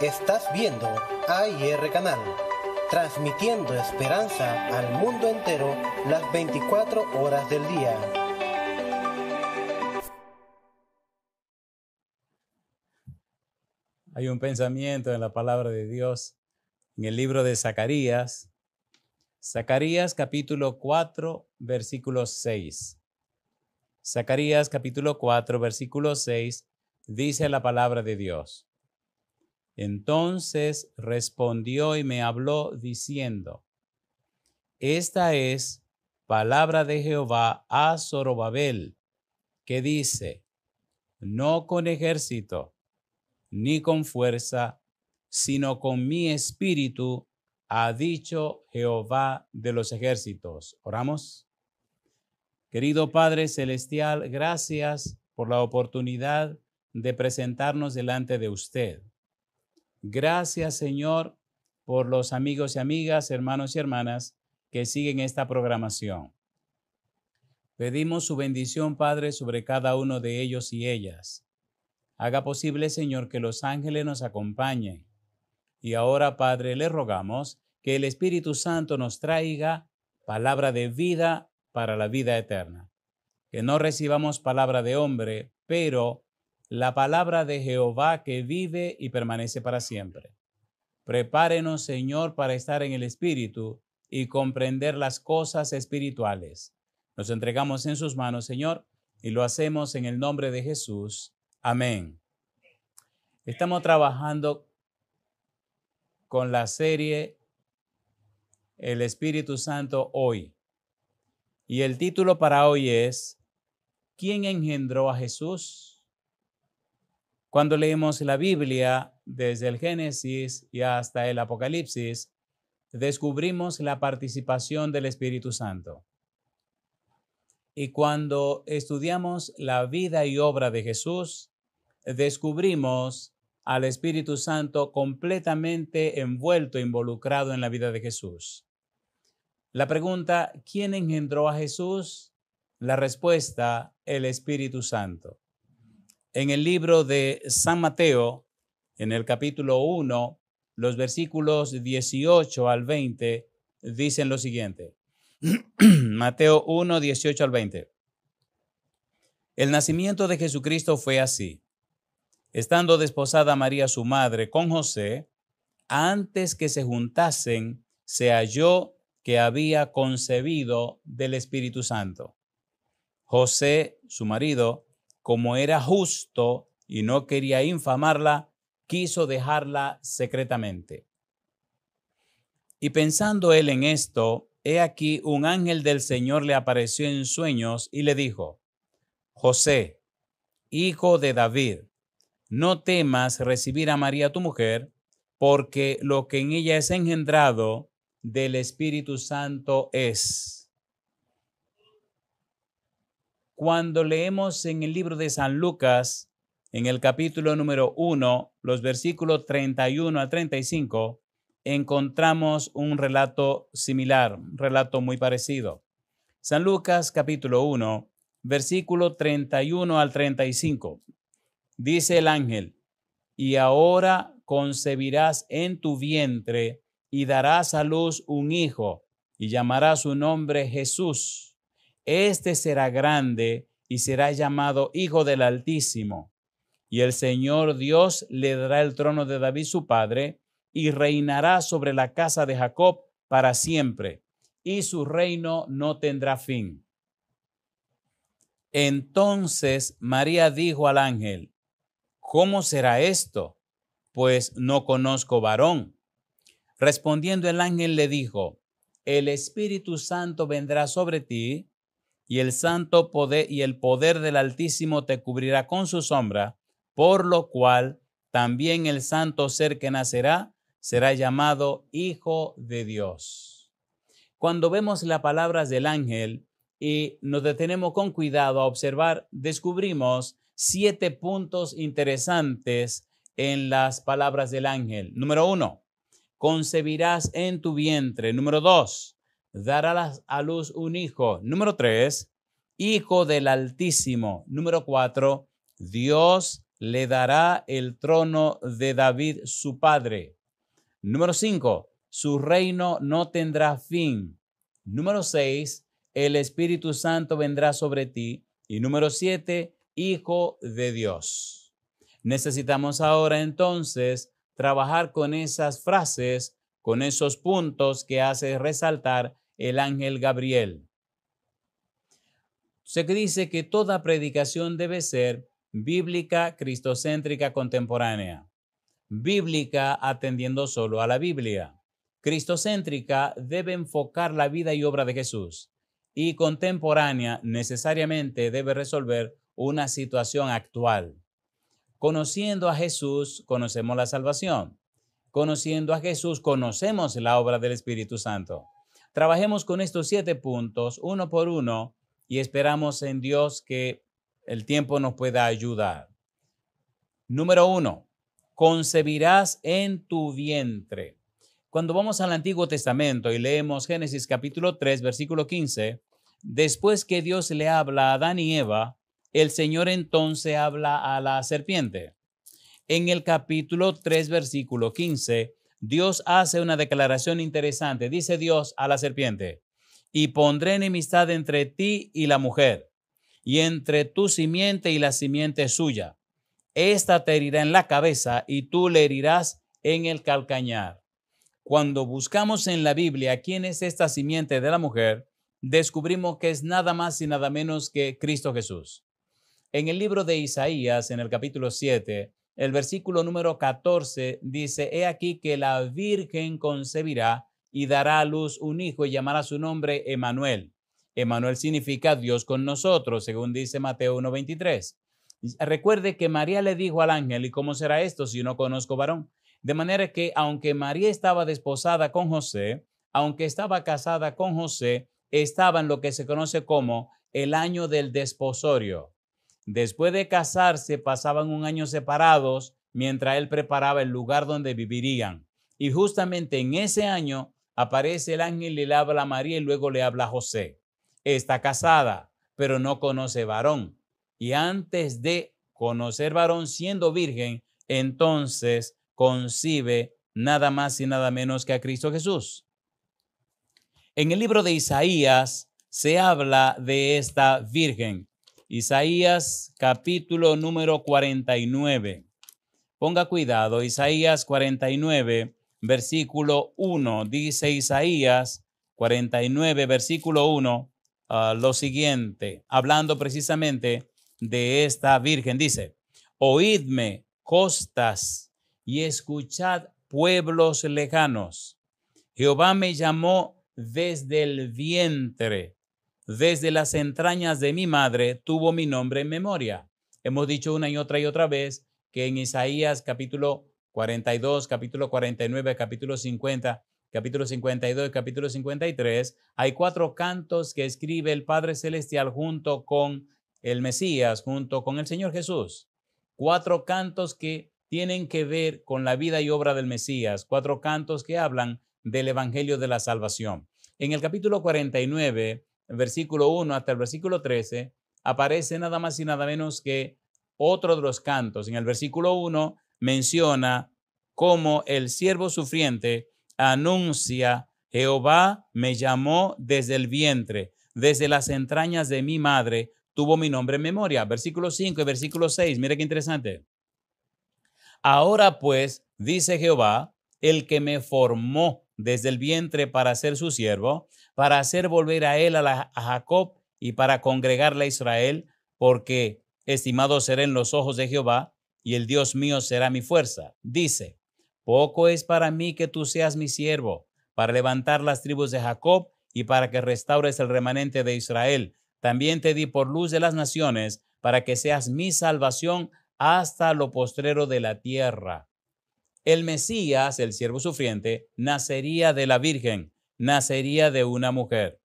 Estás viendo AIR Canal, transmitiendo esperanza al mundo entero las 24 horas del día. Hay un pensamiento en la palabra de Dios en el libro de Zacarías. Zacarías capítulo 4, versículo 6. Zacarías capítulo 4, versículo 6 dice la palabra de Dios. Entonces respondió y me habló diciendo: Esta es palabra de Jehová a Zorobabel, que dice: No con ejército, ni con fuerza, sino con mi espíritu, ha dicho Jehová de los ejércitos. Oramos. Querido Padre Celestial, gracias por la oportunidad de presentarnos delante de usted. Gracias, Señor, por los amigos y amigas, hermanos y hermanas que siguen esta programación. Pedimos su bendición, Padre, sobre cada uno de ellos y ellas. Haga posible, Señor, que los ángeles nos acompañen. Y ahora, Padre, le rogamos que el Espíritu Santo nos traiga palabra de vida para la vida eterna. Que no recibamos palabra de hombre, pero la palabra de Jehová que vive y permanece para siempre. Prepárenos, Señor, para estar en el Espíritu y comprender las cosas espirituales. Nos entregamos en sus manos, Señor, y lo hacemos en el nombre de Jesús. Amén. Estamos trabajando con la serie El Espíritu Santo hoy. Y el título para hoy es ¿Quién engendró a Jesús? Cuando leemos la Biblia, desde el Génesis y hasta el Apocalipsis, descubrimos la participación del Espíritu Santo. Y cuando estudiamos la vida y obra de Jesús, descubrimos al Espíritu Santo completamente envuelto, involucrado en la vida de Jesús. La pregunta, ¿quién engendró a Jesús? La respuesta, el Espíritu Santo. En el libro de San Mateo, en el capítulo 1, los versículos 18 al 20, dicen lo siguiente. Mateo 1, 18 al 20. El nacimiento de Jesucristo fue así. Estando desposada María su madre con José, antes que se juntasen, se halló que había concebido del Espíritu Santo. José, su marido, como era justo y no quería infamarla, quiso dejarla secretamente. Y pensando él en esto, he aquí un ángel del Señor le apareció en sueños y le dijo: José, hijo de David, no temas recibir a María tu mujer, porque lo que en ella es engendrado del Espíritu Santo es. Cuando leemos en el libro de San Lucas, en el capítulo número 1, los versículos 31 al 35, encontramos un relato similar, un relato muy parecido. San Lucas, capítulo 1, versículo 31 al 35. Dice el ángel: y ahora concebirás en tu vientre y darás a luz un hijo, y llamarás su nombre Jesús. Este será grande y será llamado Hijo del Altísimo. Y el Señor Dios le dará el trono de David su padre, y reinará sobre la casa de Jacob para siempre, y su reino no tendrá fin. Entonces María dijo al ángel: ¿cómo será esto? Pues no conozco varón. Respondiendo el ángel le dijo: el Espíritu Santo vendrá sobre ti, y el santo poder y el poder del Altísimo te cubrirá con su sombra, por lo cual también el santo ser que nacerá será llamado Hijo de Dios. Cuando vemos las palabras del ángel y nos detenemos con cuidado a observar, descubrimos 7 puntos interesantes en las palabras del ángel. Número 1, concebirás en tu vientre. Número 2, darás a luz un hijo. Número 3, Hijo del Altísimo. Número 4, Dios le dará el trono de David su padre. Número 5, su reino no tendrá fin. Número 6, el Espíritu Santo vendrá sobre ti. Y número 7, Hijo de Dios. Necesitamos ahora entonces trabajar con esas frases, con esos puntos que hace resaltar el ángel Gabriel. Se dice que toda predicación debe ser bíblica, cristocéntrica, contemporánea. Bíblica atendiendo solo a la Biblia. Cristocéntrica debe enfocar la vida y obra de Jesús. Y contemporánea necesariamente debe resolver una situación actual. Conociendo a Jesús, conocemos la salvación. Conociendo a Jesús, conocemos la obra del Espíritu Santo. Trabajemos con estos 7 puntos, uno por uno, y esperamos en Dios que el tiempo nos pueda ayudar. Número 1, concebirás en tu vientre. Cuando vamos al Antiguo Testamento y leemos Génesis capítulo 3, versículo 15, después que Dios le habla a Adán y Eva, el Señor entonces habla a la serpiente. En el capítulo 3, versículo 15, Dios hace una declaración interesante. Dice Dios a la serpiente, y pondré enemistad entre ti y la mujer, y entre tu simiente y la simiente suya. Esta te herirá en la cabeza y tú le herirás en el calcañar. Cuando buscamos en la Biblia quién es esta simiente de la mujer, descubrimos que es nada más y nada menos que Cristo Jesús. En el libro de Isaías, en el capítulo 7, el versículo número 14 dice, he aquí que la Virgen concebirá y dará a luz un hijo y llamará su nombre Emmanuel. Emmanuel significa Dios con nosotros, según dice Mateo 1:23. Recuerde que María le dijo al ángel, ¿y cómo será esto si no conozco varón? De manera que aunque María estaba desposada con José, aunque estaba casada con José, estaba en lo que se conoce como el año del desposorio. Después de casarse, pasaban un año separados mientras él preparaba el lugar donde vivirían. Y justamente en ese año aparece el ángel y le habla a María y luego le habla a José. Está casada, pero no conoce varón. Y antes de conocer varón siendo virgen, entonces concibe nada más y nada menos que a Cristo Jesús. En el libro de Isaías se habla de esta virgen. Isaías capítulo número 49. Ponga cuidado, Isaías 49, versículo 1. Dice Isaías 49, versículo 1, lo siguiente, hablando precisamente de esta virgen. Dice, oídme, costas, y escuchad, pueblos lejanos. Jehová me llamó desde el vientre. Desde las entrañas de mi madre tuvo mi nombre en memoria. Hemos dicho una y otra vez que en Isaías capítulo 42, capítulo 49, capítulo 50, capítulo 52 y capítulo 53, hay 4 cantos que escribe el Padre Celestial junto con el Mesías, junto con el Señor Jesús. 4 cantos que tienen que ver con la vida y obra del Mesías. 4 cantos que hablan del Evangelio de la Salvación. En el capítulo 49, versículo 1 hasta el versículo 13, aparece nada más y nada menos que otro de los cantos. En el versículo 1 menciona cómo el siervo sufriente anuncia, Jehová me llamó desde el vientre, desde las entrañas de mi madre, tuvo mi nombre en memoria. Versículo 5 y versículo 6, mire qué interesante. Ahora pues, dice Jehová, el que me formó desde el vientre para ser su siervo, para hacer volver a él a Jacob y para congregarle a Israel, porque estimado seré en los ojos de Jehová y el Dios mío será mi fuerza. Dice, poco es para mí que tú seas mi siervo, para levantar las tribus de Jacob y para que restaures el remanente de Israel. También te di por luz de las naciones, para que seas mi salvación hasta lo postrero de la tierra. El Mesías, el siervo sufriente, nacería de la Virgen, nacería de una mujer.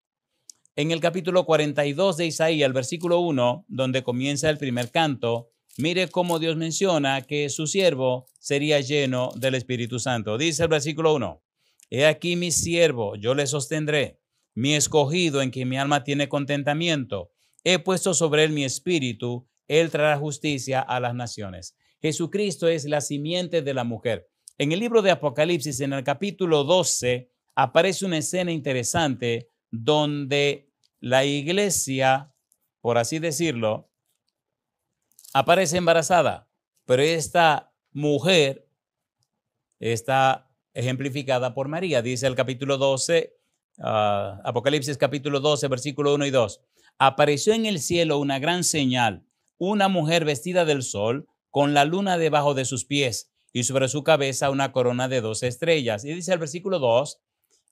En el capítulo 42 de Isaías, el versículo 1, donde comienza el primer canto, mire cómo Dios menciona que su siervo sería lleno del Espíritu Santo. Dice el versículo 1, he aquí mi siervo, yo le sostendré, mi escogido en quien mi alma tiene contentamiento. He puesto sobre él mi espíritu, él traerá justicia a las naciones. Jesucristo es la simiente de la mujer. En el libro de Apocalipsis, en el capítulo 12, aparece una escena interesante donde la iglesia, por así decirlo, aparece embarazada, pero esta mujer está ejemplificada por María. Dice el capítulo 12, Apocalipsis capítulo 12, versículo 1 y 2. Apareció en el cielo una gran señal, una mujer vestida del sol, con la luna debajo de sus pies, y sobre su cabeza una corona de 12 estrellas. Y dice el versículo 2,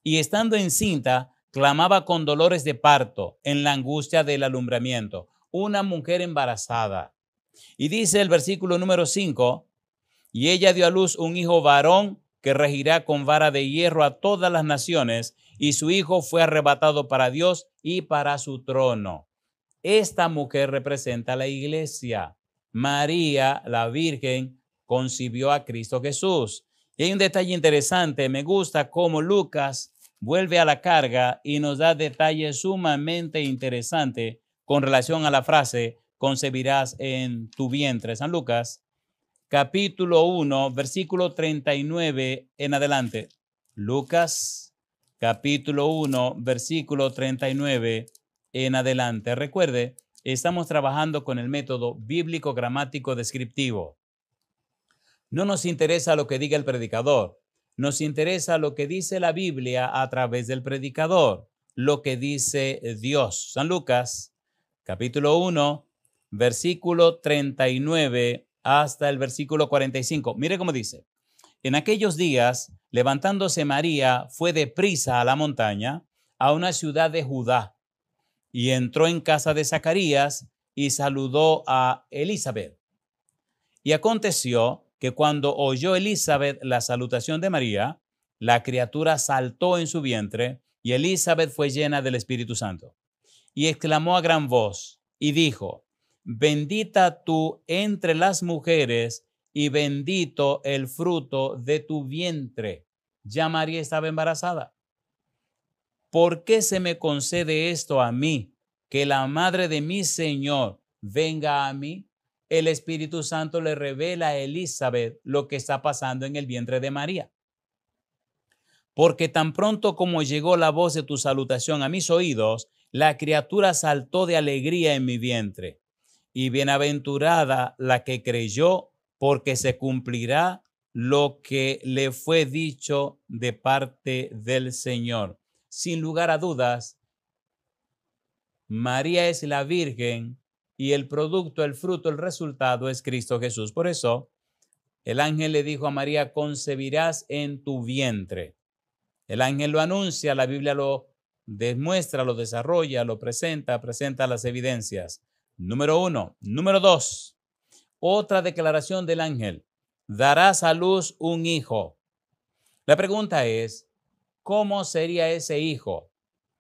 y estando encinta, clamaba con dolores de parto, en la angustia del alumbramiento. Una mujer embarazada. Y dice el versículo número 5, y ella dio a luz un hijo varón que regirá con vara de hierro a todas las naciones, y su hijo fue arrebatado para Dios y para su trono. Esta mujer representa a la iglesia. María, la Virgen, concibió a Cristo Jesús. Y hay un detalle interesante. Me gusta cómo Lucas vuelve a la carga y nos da detalles sumamente interesantes con relación a la frase, concebirás en tu vientre. San Lucas, capítulo 1, versículo 39 en adelante. Lucas, capítulo 1, versículo 39 en adelante. Recuerde, estamos trabajando con el método bíblico gramático descriptivo. No nos interesa lo que diga el predicador, nos interesa lo que dice la Biblia a través del predicador, lo que dice Dios. San Lucas, capítulo 1, versículo 39 hasta el versículo 45. Mire cómo dice. En aquellos días, levantándose María, fue deprisa a la montaña, a una ciudad de Judá, y entró en casa de Zacarías y saludó a Elizabeth. Y aconteció que cuando oyó Elizabeth la salutación de María, la criatura saltó en su vientre, y Elizabeth fue llena del Espíritu Santo. Y exclamó a gran voz y dijo, bendita tú entre las mujeres y bendito el fruto de tu vientre. Ya María estaba embarazada. ¿Por qué se me concede esto a mí, que la madre de mi Señor venga a mí? El Espíritu Santo le revela a Elizabeth lo que está pasando en el vientre de María. Porque tan pronto como llegó la voz de tu salutación a mis oídos, la criatura saltó de alegría en mi vientre. Y bienaventurada la que creyó, porque se cumplirá lo que le fue dicho de parte del Señor. Sin lugar a dudas, María es la Virgen y el producto, el fruto, el resultado es Cristo Jesús. Por eso, el ángel le dijo a María, concebirás en tu vientre. El ángel lo anuncia, la Biblia lo demuestra, lo desarrolla, lo presenta las evidencias. Número 1. Número 2. Otra declaración del ángel. Darás a luz un hijo. La pregunta es, ¿cómo sería ese hijo?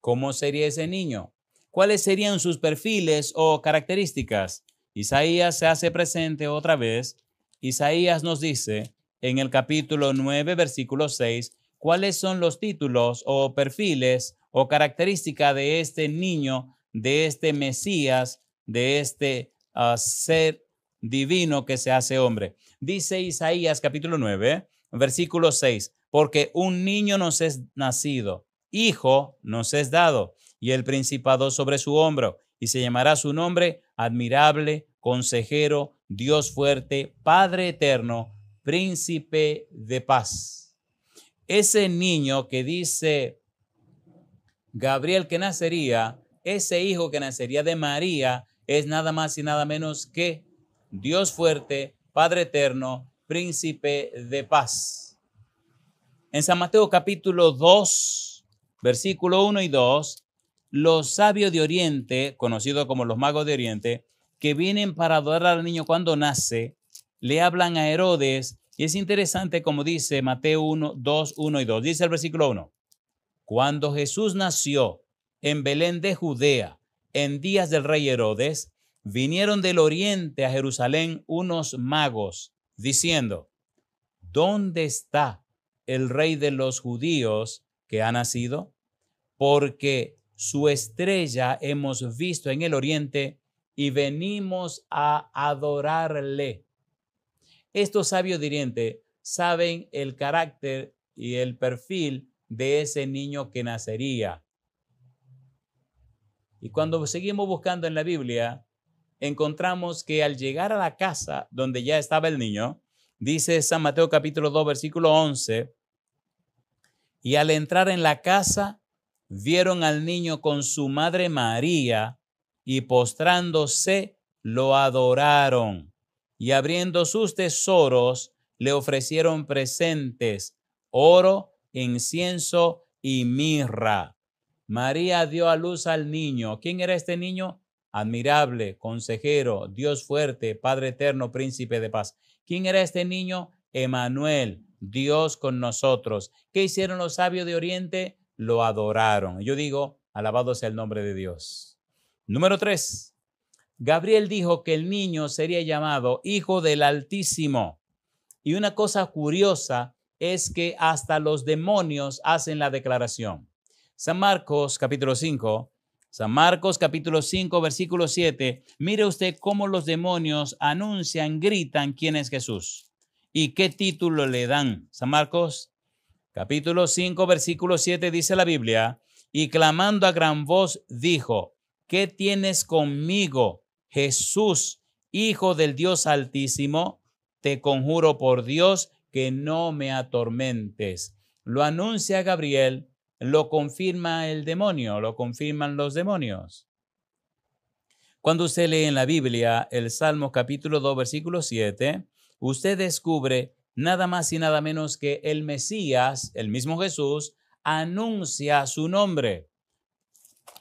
¿Cómo sería ese niño? ¿Cuáles serían sus perfiles o características? Isaías se hace presente otra vez. Isaías nos dice en el capítulo 9, versículo 6, cuáles son los títulos o perfiles o características de este niño, de este Mesías, de este ser divino que se hace hombre. Dice Isaías capítulo 9, versículo 6, porque un niño nos es nacido, hijo nos es dado, y el principado sobre su hombro, y se llamará su nombre admirable, consejero, Dios fuerte, Padre eterno, príncipe de paz. Ese niño que dice Gabriel que nacería, ese hijo que nacería de María, es nada más y nada menos que Dios fuerte, Padre eterno, príncipe de paz. En San Mateo capítulo 2, versículo 1 y 2, los sabios de Oriente, conocidos como los magos de Oriente, que vienen para adorar al niño cuando nace, le hablan a Herodes, y es interesante como dice Mateo 1, 2, 1 y 2. Dice el versículo 1, cuando Jesús nació en Belén de Judea, en días del rey Herodes, vinieron del oriente a Jerusalén unos magos, diciendo, ¿dónde está el rey de los judíos que ha nacido? Porque su estrella hemos visto en el oriente y venimos a adorarle. Estos sabios de Oriente saben el carácter y el perfil de ese niño que nacería. Y cuando seguimos buscando en la Biblia, encontramos que al llegar a la casa donde ya estaba el niño, dice San Mateo capítulo 2, versículo 11, y al entrar en la casa, vieron al niño con su madre María y postrándose lo adoraron y abriendo sus tesoros le ofrecieron presentes, oro, incienso y mirra. María dio a luz al niño. ¿Quién era este niño? Admirable, consejero, Dios fuerte, Padre eterno, príncipe de paz. ¿Quién era este niño? Emmanuel, Dios con nosotros. ¿Qué hicieron los sabios de Oriente? Lo adoraron. Yo digo, alabado sea el nombre de Dios. Número 3. Gabriel dijo que el niño sería llamado Hijo del Altísimo. Y una cosa curiosa es que hasta los demonios hacen la declaración. San Marcos capítulo 5, versículo 7. Mire usted cómo los demonios anuncian, gritan quién es Jesús y qué título le dan. San Marcos capítulo 5, versículo 7 dice la Biblia, y clamando a gran voz dijo, ¿qué tienes conmigo, Jesús, Hijo del Dios Altísimo? Te conjuro por Dios que no me atormentes. Lo anuncia Gabriel, lo confirma el demonio, lo confirman los demonios. Cuando usted lee en la Biblia el Salmo capítulo 2, versículo 7, usted descubre nada más y nada menos que el Mesías, el mismo Jesús, anuncia su nombre.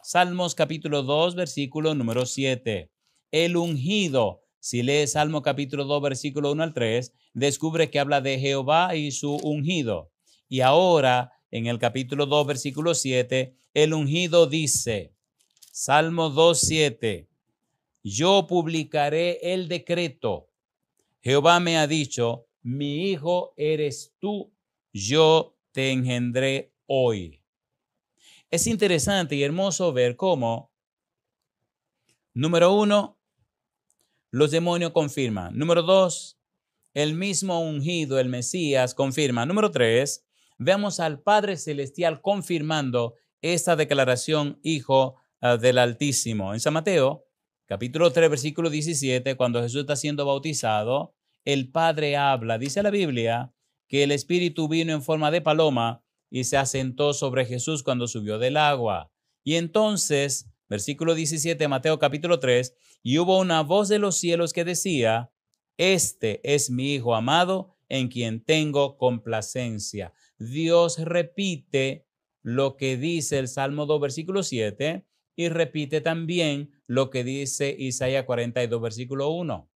Salmos capítulo 2, versículo número 7. El ungido. Si lee Salmo capítulo 2, versículo 1 al 3, descubre que habla de Jehová y su ungido. Y ahora, en el capítulo 2, versículo 7, el ungido dice, Salmo 2, 7, yo publicaré el decreto. Jehová me ha dicho, mi hijo eres tú, yo te engendré hoy. Es interesante y hermoso ver cómo, número 1, los demonios confirman. Número 2, el mismo ungido, el Mesías, confirma. Número 3, veamos al Padre Celestial confirmando esta declaración, Hijo del Altísimo. En San Mateo, capítulo 3, versículo 17, cuando Jesús está siendo bautizado, el Padre habla. Dice la Biblia que el Espíritu vino en forma de paloma y se asentó sobre Jesús cuando subió del agua. Y entonces, versículo 17, Mateo capítulo 3, y hubo una voz de los cielos que decía, este es mi Hijo amado en quien tengo complacencia. Dios repite lo que dice el Salmo 2, versículo 7, y repite también lo que dice Isaías 42, versículo 1.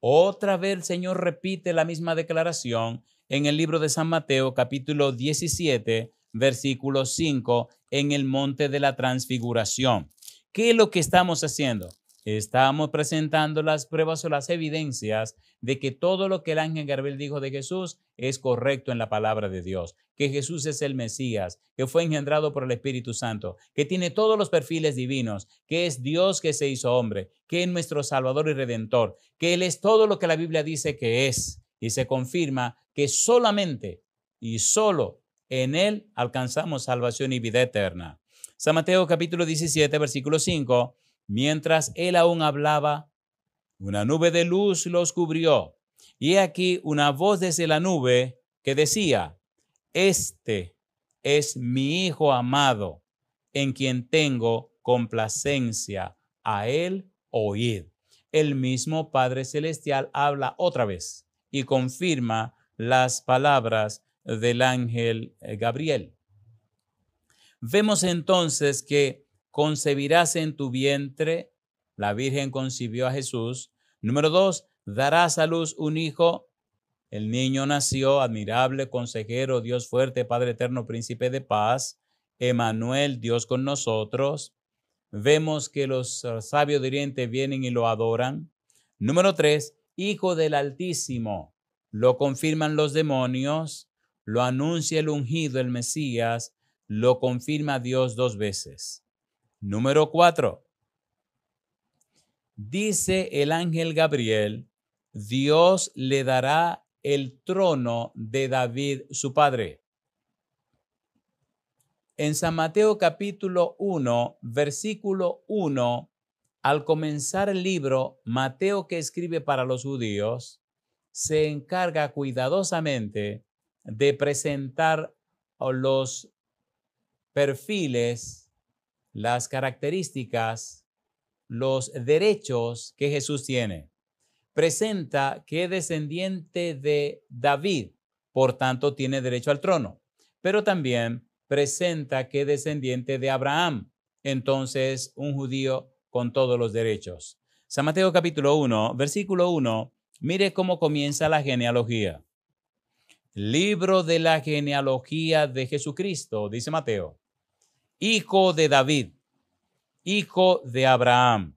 Otra vez el Señor repite la misma declaración en el libro de San Mateo, capítulo 17, versículo 5, en el monte de la transfiguración. ¿Qué es lo que estamos haciendo? Estamos presentando las pruebas o las evidencias de que todo lo que el ángel Gabriel dijo de Jesús es correcto en la palabra de Dios, que Jesús es el Mesías, que fue engendrado por el Espíritu Santo, que tiene todos los perfiles divinos, que es Dios que se hizo hombre, que es nuestro Salvador y Redentor, que Él es todo lo que la Biblia dice que es, y se confirma que solamente y solo en Él alcanzamos salvación y vida eterna. San Mateo capítulo 17, versículo 5, mientras Él aún hablaba, una nube de luz los cubrió, y aquí una voz desde la nube que decía, este es mi Hijo amado, en quien tengo complacencia, a Él oíd. El mismo Padre Celestial habla otra vez y confirma las palabras del ángel Gabriel. Vemos entonces que concebirás en tu vientre, la Virgen concibió a Jesús. Número 2, darás a luz un hijo. El niño nació, admirable, consejero, Dios fuerte, Padre eterno, príncipe de paz, Emmanuel, Dios con nosotros. Vemos que los sabios de Oriente vienen y lo adoran. Número 3, Hijo del Altísimo. Lo confirman los demonios, lo anuncia el ungido, el Mesías, lo confirma Dios 2 veces. Número 4, dice el ángel Gabriel Dios le dará el trono de David, su padre. En San Mateo capítulo 1, versículo 1, al comenzar el libro, Mateo, que escribe para los judíos, se encarga cuidadosamente de presentar los perfiles, las características, los derechos que Jesús tiene. Presenta que es descendiente de David, por tanto tiene derecho al trono, pero también presenta que es descendiente de Abraham, entonces un judío con todos los derechos. San Mateo capítulo 1, versículo 1, mire cómo comienza la genealogía. Libro de la genealogía de Jesucristo, dice Mateo, hijo de David, hijo de Abraham.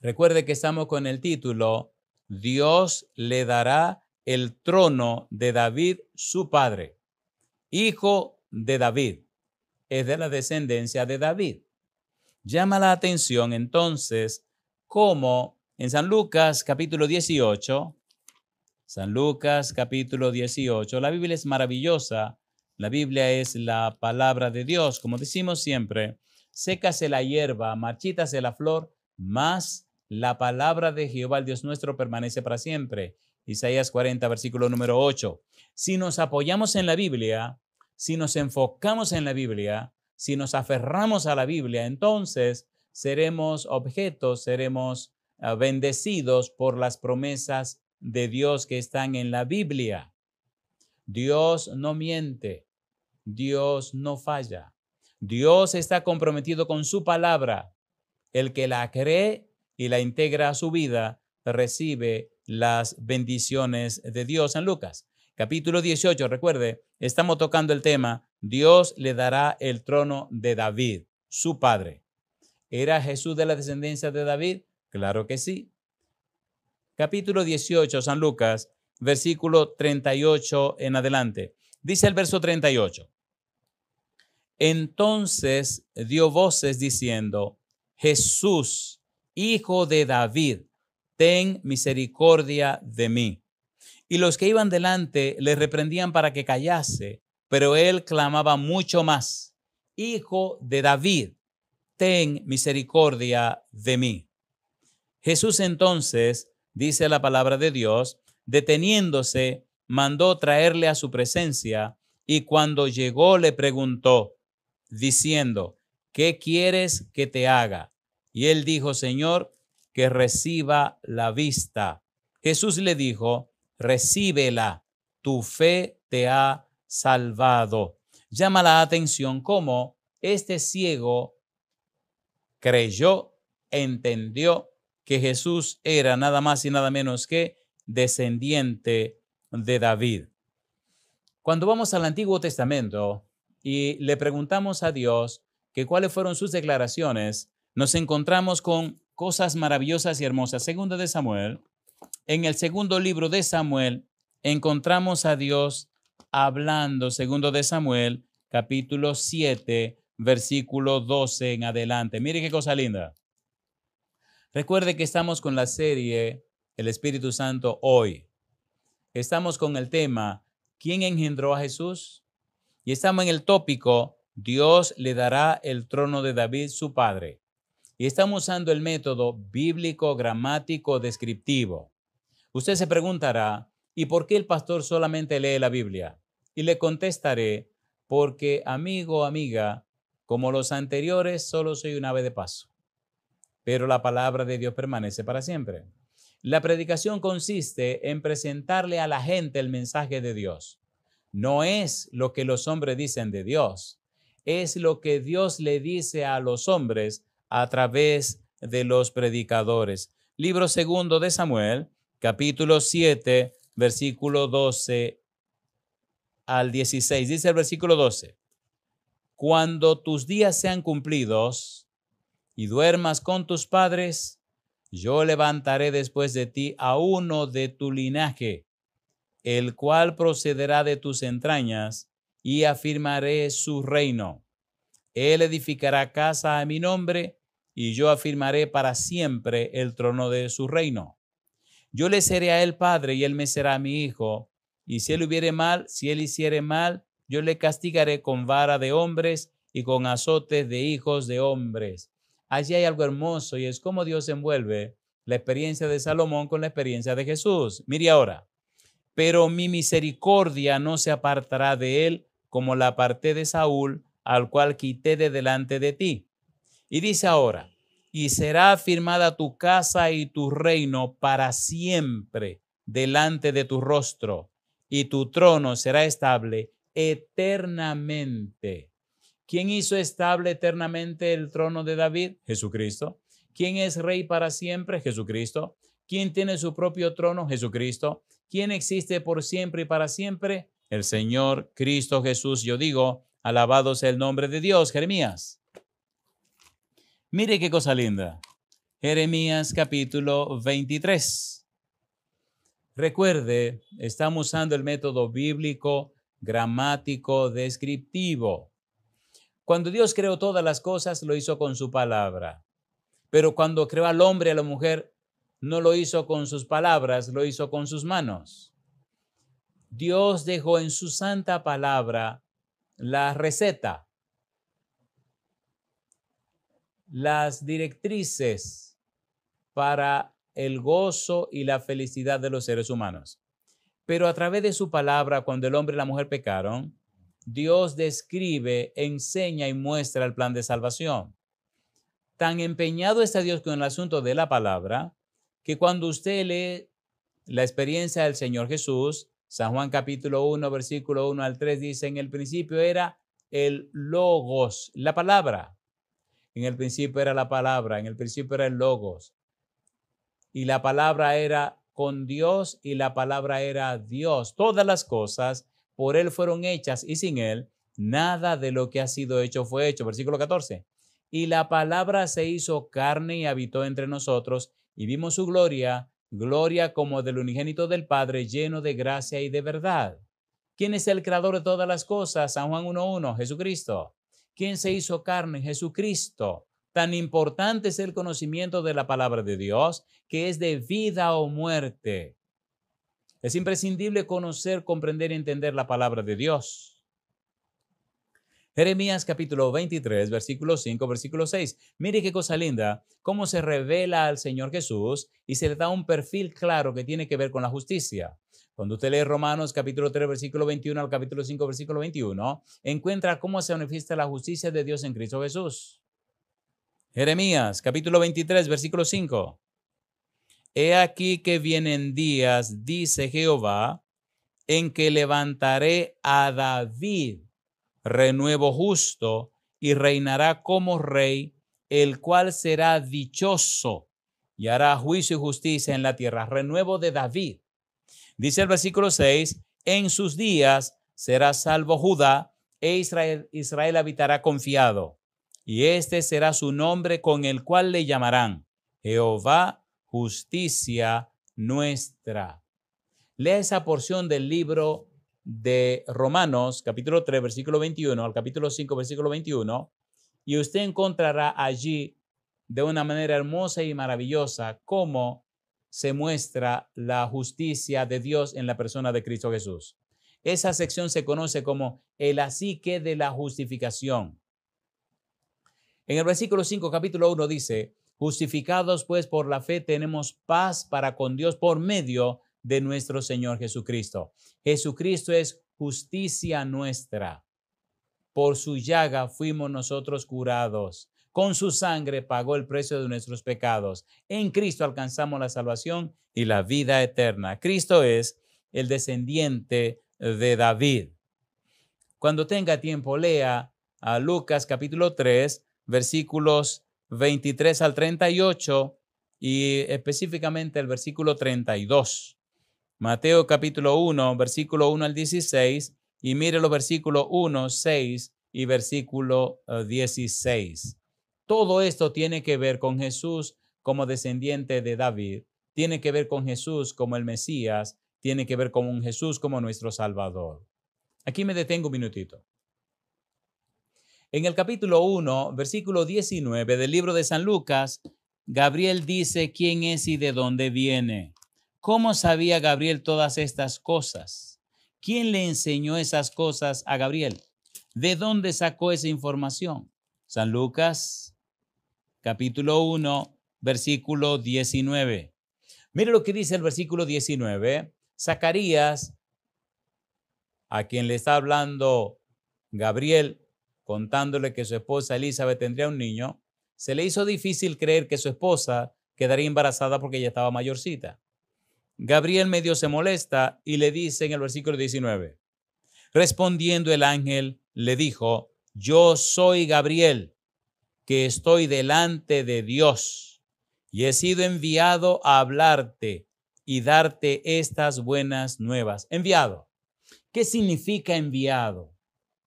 Recuerde que estamos con el título, Dios le dará el trono de David, su padre. Hijo de David, es de la descendencia de David. Llama la atención entonces cómo en San Lucas capítulo 18, la Biblia es maravillosa, la Biblia es la palabra de Dios, como decimos siempre, sécase la hierba, marchítase la flor, mas la palabra de Jehová, el Dios nuestro, permanece para siempre. Isaías 40, versículo número 8. Si nos apoyamos en la Biblia, si nos enfocamos en la Biblia, si nos aferramos a la Biblia, entonces seremos objetos, seremos bendecidos por las promesas de Dios que están en la Biblia. Dios no miente, Dios no falla. Dios está comprometido con su palabra. El que la cree y la integra a su vida recibe las bendiciones de Dios. En Lucas capítulo 18, recuerde, estamos tocando el tema, Dios le dará el trono de David, su padre. ¿Era Jesús de la descendencia de David? Claro que sí. Capítulo 18, San Lucas, versículo 38 en adelante. Dice el verso 38. Entonces dio voces diciendo, Jesús, hijo de David, ten misericordia de mí. Y los que iban delante le reprendían para que callase, pero él clamaba mucho más, Hijo de David, ten misericordia de mí. Jesús entonces, dice la palabra de Dios, deteniéndose, mandó traerle a su presencia, y cuando llegó le preguntó, diciendo, ¿qué quieres que te haga? Y él dijo, Señor, que reciba la vista. Jesús le dijo, recíbela, tu fe te ha salvado. Llama la atención cómo este ciego creyó, entendió que Jesús era nada más y nada menos que descendiente de David. Cuando vamos al Antiguo Testamento y le preguntamos a Dios que cuáles fueron sus declaraciones, nos encontramos con cosas maravillosas y hermosas. Segundo de Samuel, en el segundo libro de Samuel, encontramos a Dios hablando, segundo de Samuel, capítulo 7, versículo 12 en adelante. Mire qué cosa linda. Recuerde que estamos con la serie El Espíritu Santo hoy. Estamos con el tema ¿quién engendró a Jesús? Y estamos en el tópico Dios le dará el trono de David, su padre. Y estamos usando el método bíblico, gramático, descriptivo. Usted se preguntará, ¿y por qué el pastor solamente lee la Biblia? Y le contestaré, porque amigo, amiga, como los anteriores, solo soy un ave de paso. Pero la palabra de Dios permanece para siempre. La predicación consiste en presentarle a la gente el mensaje de Dios. No es lo que los hombres dicen de Dios, es lo que Dios le dice a los hombres a través de los predicadores. Libro segundo de Samuel, capítulo 7, versículo 12 al 16. Dice el versículo 12, cuando tus días sean cumplidos y duermas con tus padres, yo levantaré después de ti a uno de tu linaje, el cual procederá de tus entrañas, y afirmaré su reino. Él edificará casa a mi nombre, y yo afirmaré para siempre el trono de su reino. Yo le seré a él padre y él me será mi hijo. Y si él hiciere mal, yo le castigaré con vara de hombres y con azotes de hijos de hombres. Allí hay algo hermoso y es cómo Dios envuelve la experiencia de Salomón con la experiencia de Jesús. Mire ahora, pero mi misericordia no se apartará de él como la aparté de Saúl, al cual quité de delante de ti. Y dice ahora, y será afirmada tu casa y tu reino para siempre delante de tu rostro, y tu trono será estable eternamente. ¿Quién hizo estable eternamente el trono de David? Jesucristo. ¿Quién es rey para siempre? Jesucristo. ¿Quién tiene su propio trono? Jesucristo. ¿Quién existe por siempre y para siempre? El Señor Cristo Jesús. Yo digo, alabado sea el nombre de Dios. Jeremías. Mire qué cosa linda. Jeremías capítulo 23. Recuerde, estamos usando el método bíblico, gramático, descriptivo. Cuando Dios creó todas las cosas, lo hizo con su palabra. Pero cuando creó al hombre y a la mujer, no lo hizo con sus palabras, lo hizo con sus manos. Dios dejó en su santa palabra la receta, las directrices para el gozo y la felicidad de los seres humanos. Pero a través de su palabra, cuando el hombre y la mujer pecaron, Dios describe, enseña y muestra el plan de salvación. Tan empeñado está Dios con el asunto de la palabra, que cuando usted lee la experiencia del Señor Jesús, San Juan capítulo 1, versículo 1 al 3, dice, en el principio era el logos, la palabra. En el principio era la palabra, en el principio era el logos. Y la palabra era con Dios y la palabra era Dios. Todas las cosas por Él fueron hechas y sin Él nada de lo que ha sido hecho fue hecho. Versículo 14. Y la palabra se hizo carne y habitó entre nosotros y vimos su gloria, gloria como del unigénito del Padre, lleno de gracia y de verdad. ¿Quién es el creador de todas las cosas? San Juan 1:1, Jesucristo. ¿Quién se hizo carne? Jesucristo. Tan importante es el conocimiento de la palabra de Dios que es de vida o muerte. Es imprescindible conocer, comprender y entender la palabra de Dios. Jeremías capítulo 23, versículo 5, versículo 6. Mire qué cosa linda, cómo se revela al Señor Jesús y se le da un perfil claro que tiene que ver con la justicia. Cuando usted lee Romanos capítulo 3, versículo 21 al capítulo 5, versículo 21, encuentra cómo se manifiesta la justicia de Dios en Cristo Jesús. Jeremías capítulo 23, versículo 5. He aquí que vienen días, dice Jehová, en que levantaré a David renuevo justo y reinará como rey, el cual será dichoso y hará juicio y justicia en la tierra. Renuevo de David. Dice el versículo 6, en sus días será salvo Judá e Israel habitará confiado. Y este será su nombre con el cual le llamarán Jehová, justicia nuestra. Lea esa porción del libro de Romanos, capítulo 3, versículo 21, al capítulo 5, versículo 21, y usted encontrará allí de una manera hermosa y maravillosa cómo se muestra la justicia de Dios en la persona de Cristo Jesús. Esa sección se conoce como el así que de la justificación. En el versículo 5, capítulo 1 dice, justificados pues por la fe tenemos paz para con Dios por medio de nuestro Señor Jesucristo. Jesucristo es justicia nuestra. Por su llaga fuimos nosotros curados. Con su sangre pagó el precio de nuestros pecados. En Cristo alcanzamos la salvación y la vida eterna. Cristo es el descendiente de David. Cuando tenga tiempo, lea a Lucas capítulo 3, versículos 23 al 38 y específicamente el versículo 32. Mateo capítulo 1, versículo 1 al 16 y mire los versículos 1, 6 y versículo 16. Todo esto tiene que ver con Jesús como descendiente de David, tiene que ver con Jesús como el Mesías, tiene que ver con un Jesús como nuestro Salvador. Aquí me detengo un minutito. En el capítulo 1, versículo 19 del libro de San Lucas, Gabriel dice quién es y de dónde viene. ¿Cómo sabía Gabriel todas estas cosas? ¿Quién le enseñó esas cosas a Gabriel? ¿De dónde sacó esa información? San Lucas, capítulo 1, versículo 19. Mire lo que dice el versículo 19. Zacarías, a quien le está hablando Gabriel, contándole que su esposa Elizabeth tendría un niño, se le hizo difícil creer que su esposa quedaría embarazada porque ella estaba mayorcita. Gabriel medio se molesta y le dice en el versículo 19, respondiendo el ángel, le dijo, yo soy Gabriel, que estoy delante de Dios y he sido enviado a hablarte y darte estas buenas nuevas. Enviado. ¿Qué significa enviado?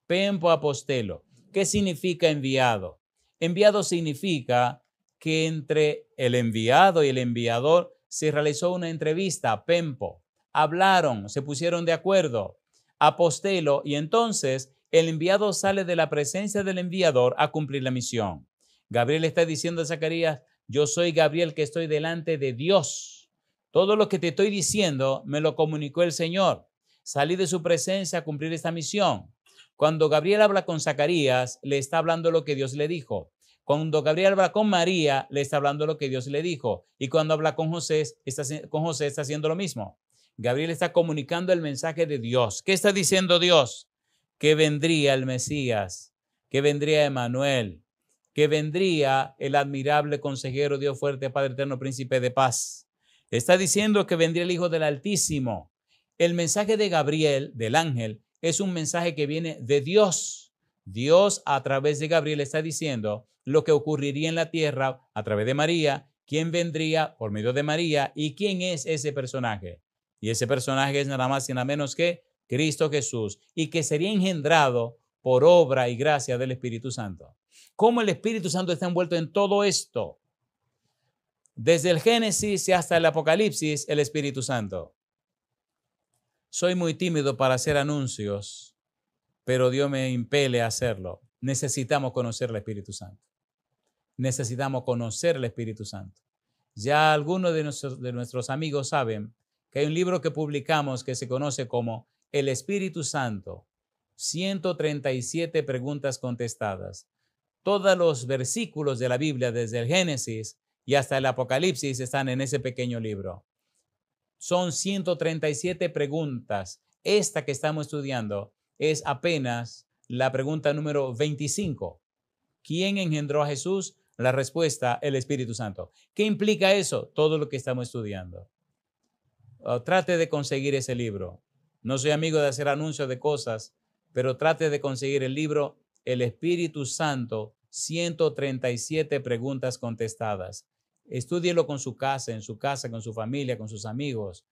Pempo apostelo. ¿Qué significa enviado? Enviado significa que entre el enviado y el enviador se realizó una entrevista, pempo. Hablaron, se pusieron de acuerdo, apostelo, y entonces el enviado sale de la presencia del enviador a cumplir la misión. Gabriel está diciendo a Zacarías, yo soy Gabriel que estoy delante de Dios. Todo lo que te estoy diciendo me lo comunicó el Señor. Salí de su presencia a cumplir esta misión. Cuando Gabriel habla con Zacarías, le está hablando lo que Dios le dijo. Cuando Gabriel habla con María, le está hablando lo que Dios le dijo. Y cuando habla con José, está haciendo lo mismo. Gabriel está comunicando el mensaje de Dios. ¿Qué está diciendo Dios? Que vendría el Mesías, que vendría Emmanuel, que vendría el admirable consejero, Dios fuerte, Padre eterno, príncipe de paz. Está diciendo que vendría el Hijo del Altísimo. El mensaje de Gabriel, del ángel, es un mensaje que viene de Dios. Dios a través de Gabriel está diciendo lo que ocurriría en la tierra a través de María, quién vendría por medio de María y quién es ese personaje. Y ese personaje es nada más y nada menos que Cristo Jesús, y que sería engendrado por obra y gracia del Espíritu Santo. ¿Cómo el Espíritu Santo está envuelto en todo esto? Desde el Génesis hasta el Apocalipsis, el Espíritu Santo. Soy muy tímido para hacer anuncios, pero Dios me impele a hacerlo. Necesitamos conocer el Espíritu Santo. Necesitamos conocer el Espíritu Santo. Ya algunos de nuestros amigos saben que hay un libro que publicamos que se conoce como El Espíritu Santo, 137 preguntas contestadas. Todos los versículos de la Biblia, desde el Génesis y hasta el Apocalipsis, están en ese pequeño libro. Son 137 preguntas. Esta que estamos estudiando es apenas la pregunta número 25. ¿Quién engendró a Jesús? La respuesta, el Espíritu Santo. ¿Qué implica eso? Todo lo que estamos estudiando. Trate de conseguir ese libro. No soy amigo de hacer anuncios de cosas, pero trate de conseguir el libro El Espíritu Santo, 137 preguntas contestadas. Estúdielo con su casa, en su casa, con su familia, con sus amigos.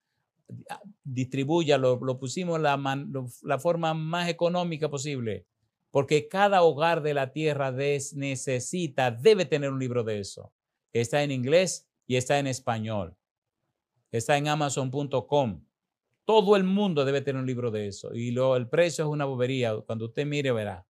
Distribúyalo, lo pusimos la forma más económica posible, porque cada hogar de la tierra debe tener un libro de eso. Está en inglés y está en español. Está en Amazon.com. Todo el mundo debe tener un libro de eso. Y el precio es una bobería. Cuando usted mire, verá.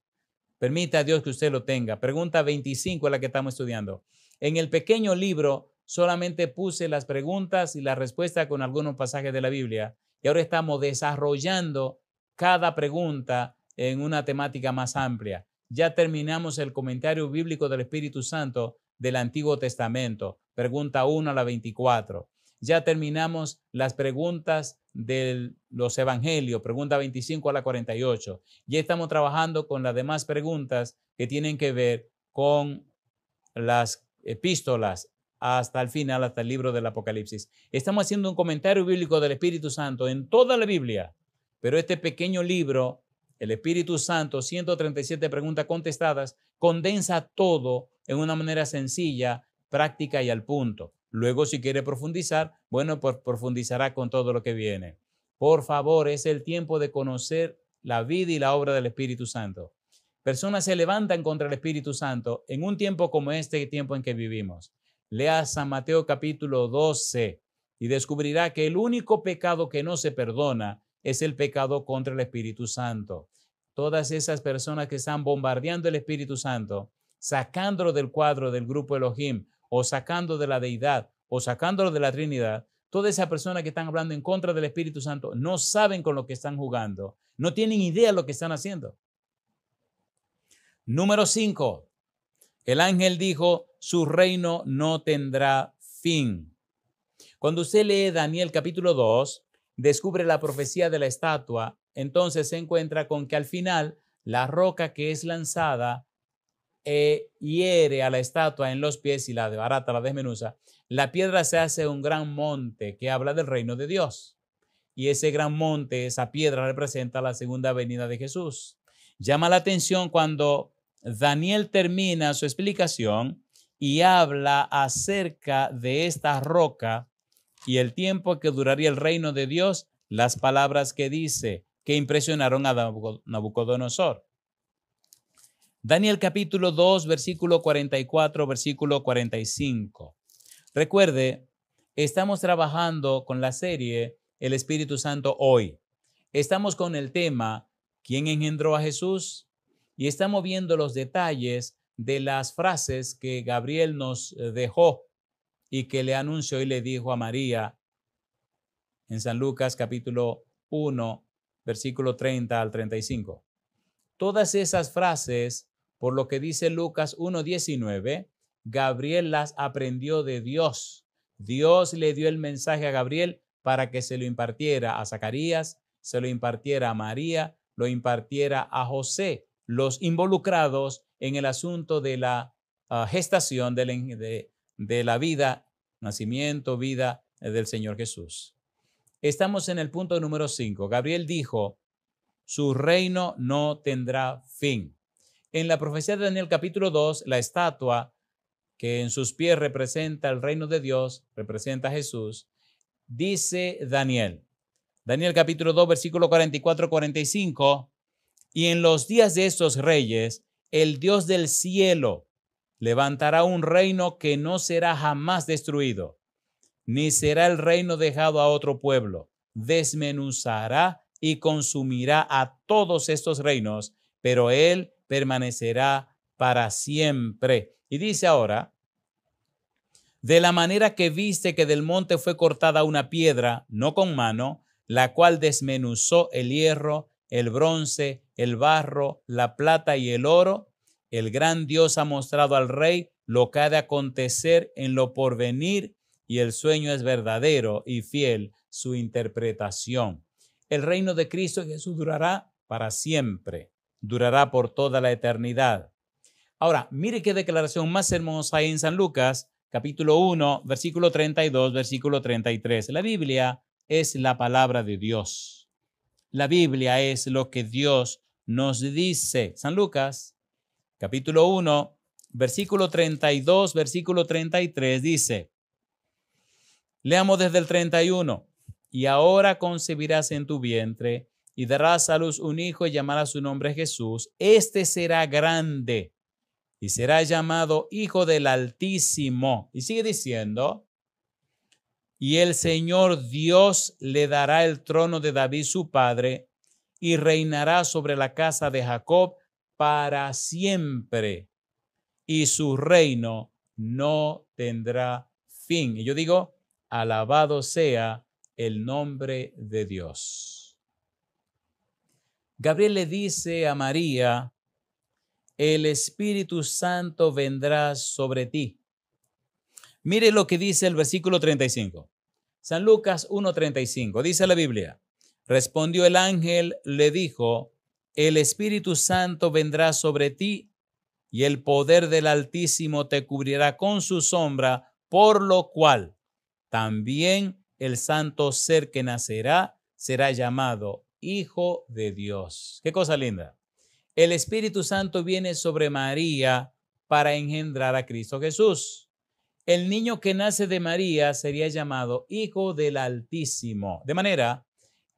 Permita a Dios que usted lo tenga. Pregunta 25 es la que estamos estudiando. En el pequeño libro solamente puse las preguntas y las respuestas con algunos pasajes de la Biblia. Y ahora estamos desarrollando cada pregunta en una temática más amplia. Ya terminamos el comentario bíblico del Espíritu Santo del Antiguo Testamento. Pregunta 1 a la 24. Ya terminamos las preguntas de los evangelios, pregunta 25 a la 48. Ya estamos trabajando con las demás preguntas que tienen que ver con las epístolas hasta el final, hasta el libro del Apocalipsis. Estamos haciendo un comentario bíblico del Espíritu Santo en toda la Biblia, pero este pequeño libro, el Espíritu Santo, 137 preguntas contestadas, condensa todo en una manera sencilla, práctica y al punto. Luego, si quiere profundizar, bueno, pues profundizará con todo lo que viene. Por favor, es el tiempo de conocer la vida y la obra del Espíritu Santo. Personas se levantan contra el Espíritu Santo en un tiempo como este tiempo en que vivimos. Lea San Mateo capítulo 12 y descubrirá que el único pecado que no se perdona es el pecado contra el Espíritu Santo. Todas esas personas que están bombardeando el Espíritu Santo, sacándolo del cuadro del grupo Elohim, o sacando de la deidad, o sacándolo de la Trinidad, Toda esa persona que están hablando en contra del Espíritu Santo no saben con lo que están jugando, no tienen idea de lo que están haciendo. Número 5. El ángel dijo, su reino no tendrá fin. Cuando usted lee Daniel capítulo 2, descubre la profecía de la estatua, entonces se encuentra con que al final la roca que es lanzada hiere a la estatua en los pies y la desbarata, la desmenuza. La piedra se hace un gran monte que habla del reino de Dios. Y ese gran monte, esa piedra representa la segunda venida de Jesús. Llama la atención cuando Daniel termina su explicación y habla acerca de esta roca y el tiempo que duraría el reino de Dios, las palabras que dice que impresionaron a Nabucodonosor. Daniel capítulo 2, versículo 44, versículo 45. Recuerde, estamos trabajando con la serie El Espíritu Santo hoy. Estamos con el tema ¿quién engendró a Jesús? Y estamos viendo los detalles de las frases que Gabriel nos dejó y que le anunció y le dijo a María en San Lucas capítulo 1, versículo 30 al 35. Todas esas frases, por lo que dice Lucas 1:19, Gabriel las aprendió de Dios. Dios le dio el mensaje a Gabriel para que se lo impartiera a Zacarías, se lo impartiera a María, lo impartiera a José, los involucrados en el asunto de la gestación de la vida, nacimiento, vida del Señor Jesús. Estamos en el punto número 5. Gabriel dijo, su reino no tendrá fin. En la profecía de Daniel capítulo 2, la estatua que en sus pies representa el reino de Dios, representa a Jesús, dice Daniel capítulo 2, versículo 44-45, y en los días de estos reyes, el Dios del cielo levantará un reino que no será jamás destruido, ni será el reino dejado a otro pueblo. Desmenuzará y consumirá a todos estos reinos, pero él permanecerá para siempre. Y dice ahora, de la manera que viste que del monte fue cortada una piedra, no con mano, la cual desmenuzó el hierro, el bronce, el barro, la plata y el oro, el gran Dios ha mostrado al rey lo que ha de acontecer en lo porvenir, y el sueño es verdadero y fiel su interpretación. El reino de Cristo Jesús durará para siempre, durará por toda la eternidad. Ahora, mire qué declaración más hermosa hay en San Lucas, capítulo 1, versículo 32, versículo 33. La Biblia es la palabra de Dios. La Biblia es lo que Dios nos dice. San Lucas, capítulo 1, versículo 32, versículo 33 dice, leamos desde el 31. Y ahora concebirás en tu vientre y darás a luz un hijo y llamarás su nombre Jesús. Este será grande y será llamado Hijo del Altísimo. Y sigue diciendo, y el Señor Dios le dará el trono de David su padre y reinará sobre la casa de Jacob para siempre, y su reino no tendrá fin. Y yo digo, alabado sea el nombre de Dios. Gabriel le dice a María, el Espíritu Santo vendrá sobre ti. Mire lo que dice el versículo 35. San Lucas 1:35. Dice la Biblia, respondió el ángel, le dijo, el Espíritu Santo vendrá sobre ti y el poder del Altísimo te cubrirá con su sombra, por lo cual también el santo ser que nacerá será llamado Hijo de Dios. Qué cosa linda. El Espíritu Santo viene sobre María para engendrar a Cristo Jesús. El niño que nace de María sería llamado Hijo del Altísimo. De manera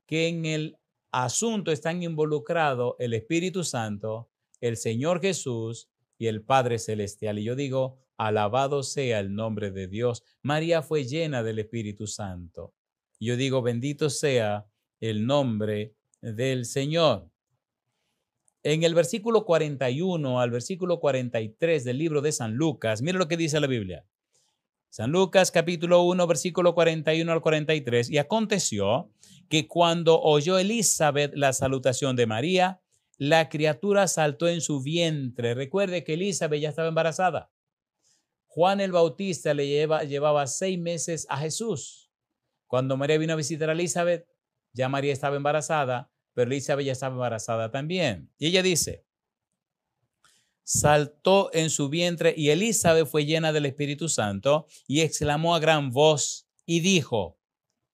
que en el asunto están involucrados el Espíritu Santo, el Señor Jesús y el Padre Celestial. Y yo digo, alabado sea el nombre de Dios. María fue llena del Espíritu Santo. Yo digo, bendito sea el nombre del Señor. En el versículo 41 al versículo 43 del libro de San Lucas, mire lo que dice la Biblia. San Lucas capítulo 1, versículo 41 al 43. Y aconteció que cuando oyó Elizabeth la salutación de María, la criatura saltó en su vientre. Recuerde que Elizabeth ya estaba embarazada. Juan el Bautista llevaba 6 meses a Jesús. Cuando María vino a visitar a Elizabeth, ya María estaba embarazada, pero Elizabeth ya estaba embarazada también. Y ella dice, saltó en su vientre y Elizabeth fue llena del Espíritu Santo y exclamó a gran voz y dijo,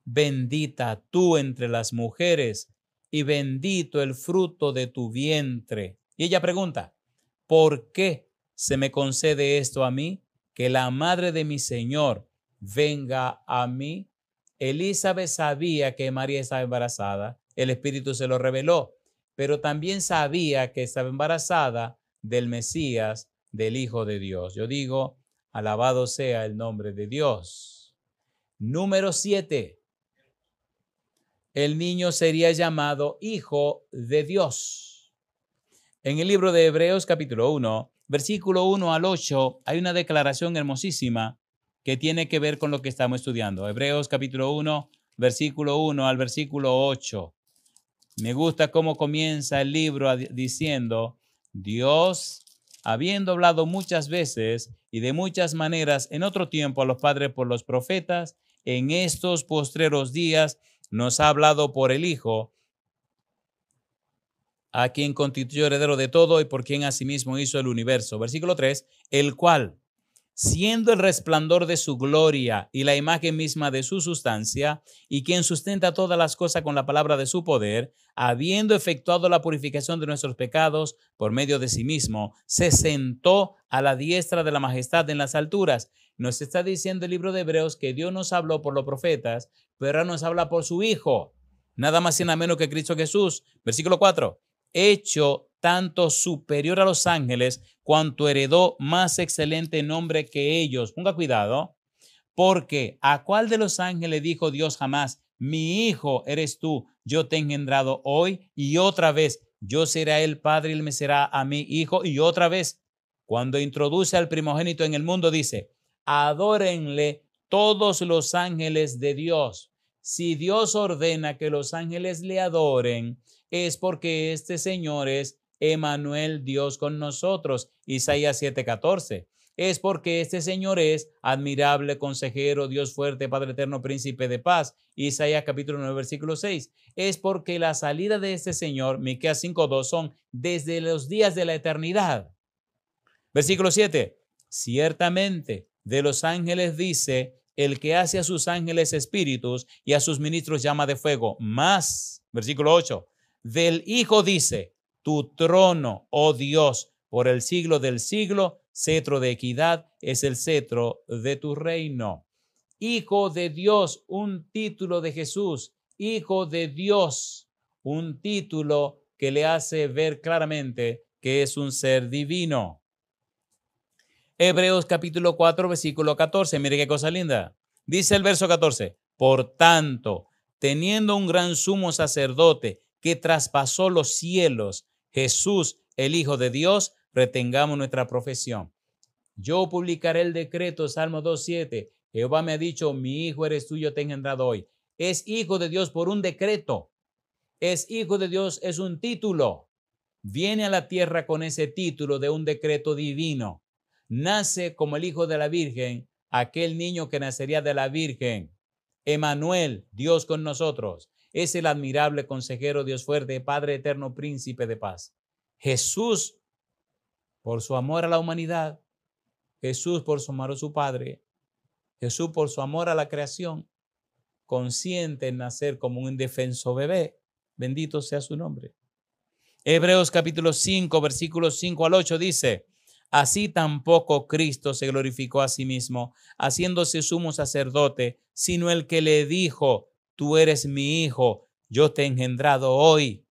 bendita tú entre las mujeres y bendito el fruto de tu vientre. Y ella pregunta, ¿por qué se me concede esto a mí? Que la madre de mi Señor venga a mí. Elizabeth sabía que María estaba embarazada, el Espíritu se lo reveló, pero también sabía que estaba embarazada del Mesías, del Hijo de Dios. Yo digo, alabado sea el nombre de Dios. Número 7. El niño sería llamado Hijo de Dios. En el libro de Hebreos capítulo 1, versículo 1 al 8, hay una declaración hermosísima que tiene que ver con lo que estamos estudiando. Hebreos capítulo 1, versículo 1 al versículo 8. Me gusta cómo comienza el libro diciendo, Dios, habiendo hablado muchas veces y de muchas maneras en otro tiempo a los padres por los profetas, en estos postreros días nos ha hablado por el Hijo, a quien constituyó heredero de todo y por quien asimismo hizo el universo. Versículo 3, el cual, siendo el resplandor de su gloria y la imagen misma de su sustancia, y quien sustenta todas las cosas con la palabra de su poder, habiendo efectuado la purificación de nuestros pecados por medio de sí mismo, se sentó a la diestra de la majestad en las alturas. Nos está diciendo el libro de Hebreos que Dios nos habló por los profetas, pero ahora nos habla por su Hijo, nada más y nada menos que Cristo Jesús. Versículo 4. Hecho tanto superior a los ángeles, cuanto heredó más excelente nombre que ellos. Ponga cuidado, porque ¿a cuál de los ángeles dijo Dios jamás, mi hijo eres tú, yo te he engendrado hoy? Y otra vez, yo seré el padre y él me será a mi hijo. Y otra vez, cuando introduce al primogénito en el mundo, dice, adórenle todos los ángeles de Dios. Si Dios ordena que los ángeles le adoren, es porque este Señor es Emmanuel, Dios con nosotros. Isaías 7:14. Es porque este Señor es admirable, consejero, Dios fuerte, Padre eterno, príncipe de paz. Isaías capítulo 9, versículo 6. Es porque la salida de este Señor, Miqueas 5:2, son desde los días de la eternidad. Versículo 7. Ciertamente de los ángeles dice, el que hace a sus ángeles espíritus y a sus ministros llama de fuego. Más, versículo 8. Del Hijo dice, tu trono, oh Dios, por el siglo del siglo, cetro de equidad es el cetro de tu reino. Hijo de Dios, un título de Jesús. Hijo de Dios, un título que le hace ver claramente que es un ser divino. Hebreos capítulo 4, versículo 14. Mire qué cosa linda. Dice el verso 14. Por tanto, teniendo un gran sumo sacerdote que traspasó los cielos, Jesús, el Hijo de Dios, retengamos nuestra profesión. Yo publicaré el decreto, Salmo 2:7. Jehová me ha dicho, mi hijo eres tú, yo te he engendrado hoy. Es hijo de Dios por un decreto. Es hijo de Dios, es un título. Viene a la tierra con ese título de un decreto divino. Nace como el hijo de la Virgen, aquel niño que nacería de la Virgen. Emmanuel, Dios con nosotros. Es el admirable consejero, Dios fuerte, Padre eterno, príncipe de paz. Jesús, por su amor a la humanidad. Jesús por su amor a su Padre. Jesús por su amor a la creación. Consciente en nacer como un indefenso bebé. Bendito sea su nombre. Hebreos capítulo 5, versículos 5 al 8 dice, así tampoco Cristo se glorificó a sí mismo, haciéndose sumo sacerdote, sino el que le dijo, tú eres mi hijo, yo te he engendrado hoy.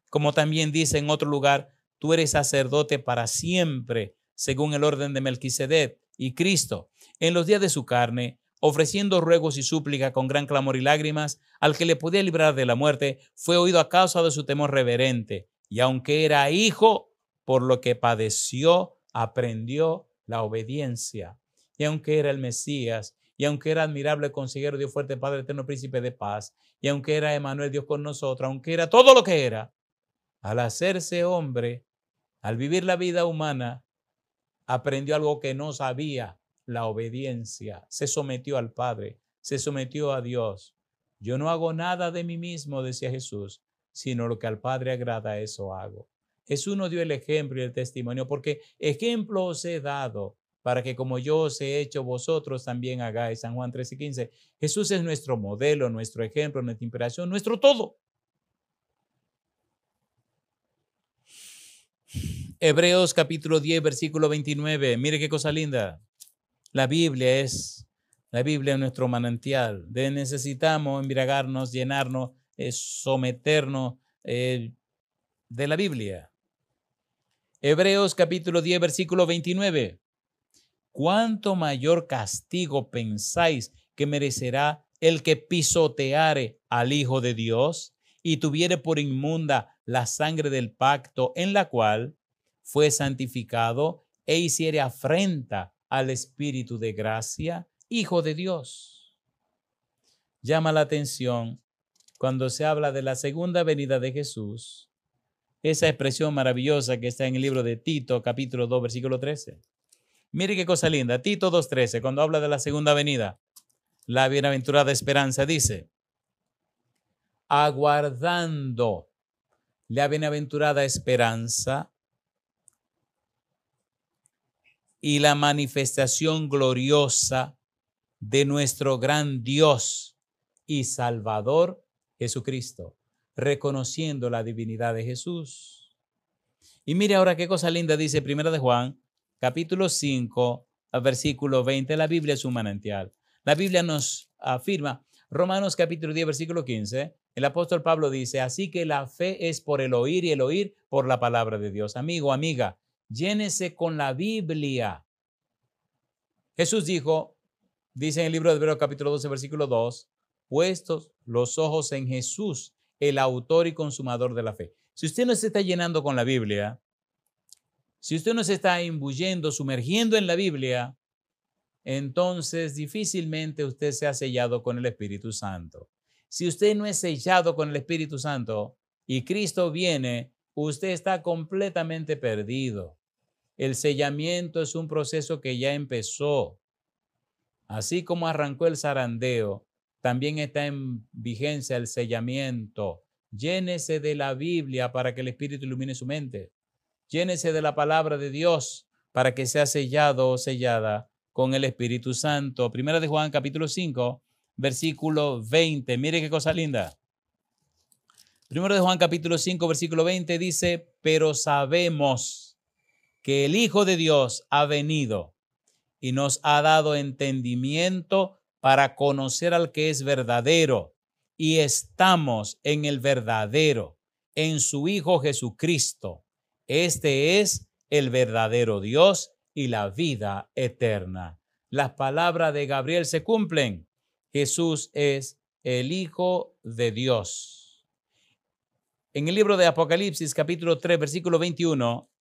Como también dice en otro lugar, tú eres sacerdote para siempre, según el orden de Melquisedec. Y Cristo, en los días de su carne, ofreciendo ruegos y súplica con gran clamor y lágrimas, al que le podía librar de la muerte, fue oído a causa de su temor reverente. Y aunque era hijo, por lo que padeció, aprendió la obediencia. y aunque era el Mesías, y aunque era admirable consejero, Dios fuerte, Padre eterno, príncipe de paz, y aunque era Emmanuel, Dios con nosotros, aunque era todo lo que era, al hacerse hombre, al vivir la vida humana, aprendió algo que no sabía, la obediencia. Se sometió al Padre, se sometió a Dios. Yo no hago nada de mí mismo, decía Jesús, sino lo que al Padre agrada, eso hago. Jesús nos dio el ejemplo y el testimonio, porque ejemplo os he dado para que como yo os he hecho, vosotros también hagáis. San Juan 13:15. Jesús es nuestro modelo, nuestro ejemplo, nuestra inspiración, nuestro todo. Hebreos capítulo 10, versículo 29. Mire qué cosa linda. La Biblia es nuestro manantial. Necesitamos embriagarnos, llenarnos, someternos de la Biblia. Hebreos capítulo 10, versículo 29. ¿Cuánto mayor castigo pensáis que merecerá el que pisoteare al Hijo de Dios y tuviere por inmunda la sangre del pacto en la cual fue santificado e hiciere afrenta al Espíritu de gracia, Hijo de Dios? Llama la atención cuando se habla de la segunda venida de Jesús, esa expresión maravillosa que está en el libro de Tito, capítulo 2, versículo 13. Mire qué cosa linda. Tito 2:13, cuando habla de la segunda venida, la bienaventurada esperanza dice, aguardando la bienaventurada esperanza y la manifestación gloriosa de nuestro gran Dios y Salvador Jesucristo, reconociendo la divinidad de Jesús. Y mire ahora qué cosa linda dice 1 de Juan, capítulo 5, versículo 20. La Biblia es un manantial. La Biblia nos afirma, Romanos capítulo 10, versículo 15, el apóstol Pablo dice, así que la fe es por el oír y el oír por la palabra de Dios. Amigo, amiga, llénese con la Biblia. Jesús dijo, dice en el libro de Hebreos capítulo 12, versículo 2, puestos los ojos en Jesús, el autor y consumador de la fe. Si usted no se está llenando con la Biblia, si usted no se está imbuyendo, sumergiendo en la Biblia, entonces difícilmente usted se ha sellado con el Espíritu Santo. Si usted no es sellado con el Espíritu Santo y Cristo viene, usted está completamente perdido. El sellamiento es un proceso que ya empezó. Así como arrancó el zarandeo, también está en vigencia el sellamiento. Llénese de la Biblia para que el Espíritu ilumine su mente. Llénese de la palabra de Dios para que sea sellado o sellada con el Espíritu Santo. Primera de Juan, capítulo 5, versículo 20. Mire qué cosa linda. Primero de Juan, capítulo 5, versículo 20 dice, pero sabemos que el Hijo de Dios ha venido y nos ha dado entendimiento para conocer al que es verdadero, y estamos en el verdadero, en su Hijo Jesucristo. Este es el verdadero Dios y la vida eterna. Las palabras de Gabriel se cumplen. Jesús es el Hijo de Dios. En el libro de Apocalipsis, capítulo 3, versículo 21,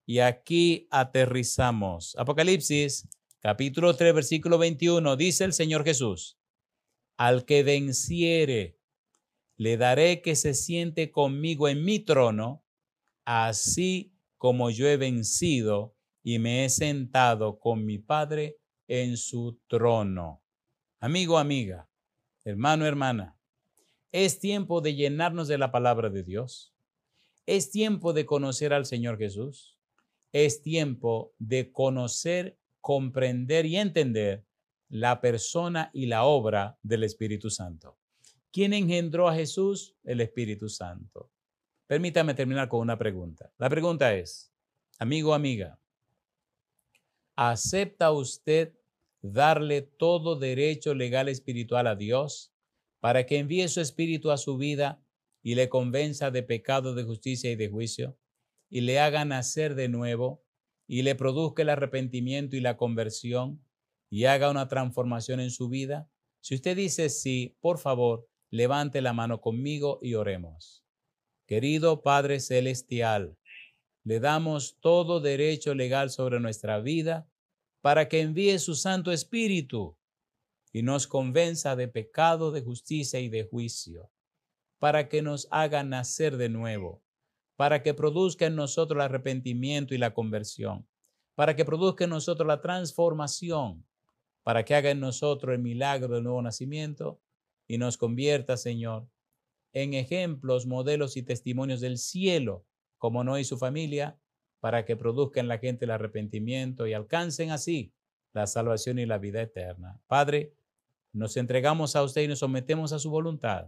y aquí aterrizamos. Apocalipsis, capítulo 3, versículo 21, dice el Señor Jesús, al que venciere, le daré que se siente conmigo en mi trono, así como yo he vencido y me he sentado con mi Padre en su trono. Amigo, amiga, hermano, hermana, es tiempo de llenarnos de la palabra de Dios. Es tiempo de conocer al Señor Jesús. Es tiempo de conocer, comprender y entender la persona y la obra del Espíritu Santo. ¿Quién engendró a Jesús? El Espíritu Santo. Permítame terminar con una pregunta. La pregunta es, amigo, amiga, ¿acepta usted darle todo derecho legal espiritual a Dios para que envíe su espíritu a su vida y le convenza de pecado, de justicia y de juicio, y le haga nacer de nuevo, y le produzca el arrepentimiento y la conversión, y haga una transformación en su vida? Si usted dice sí, por favor, levante la mano conmigo y oremos. Querido Padre Celestial, le damos todo derecho legal sobre nuestra vida para que envíe su Santo Espíritu y nos convenza de pecado, de justicia y de juicio, para que nos haga nacer de nuevo, para que produzca en nosotros el arrepentimiento y la conversión, para que produzca en nosotros la transformación, para que haga en nosotros el milagro del nuevo nacimiento y nos convierta, Señor, en ejemplos, modelos y testimonios del cielo, como Noé y su familia, para que produzca en la gente el arrepentimiento y alcancen así la salvación y la vida eterna. Padre, nos entregamos a usted y nos sometemos a su voluntad.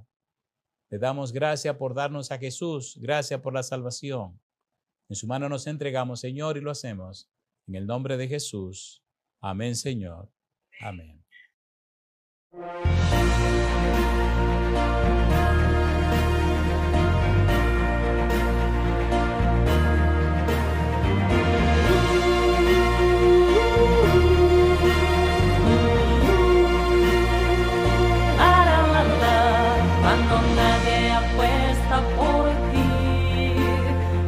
Le damos gracias por darnos a Jesús, gracias por la salvación. En su mano nos entregamos, Señor, y lo hacemos en el nombre de Jesús. Amén, Señor. Amén. Cuando nadie apuesta por ti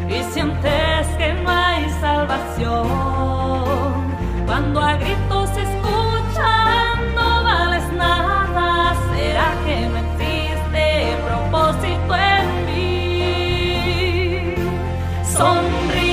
y sientes que no hay salvación, cuando a gritos se escuchan no vales nada, ¿será que no existe propósito en mí? Sonríe.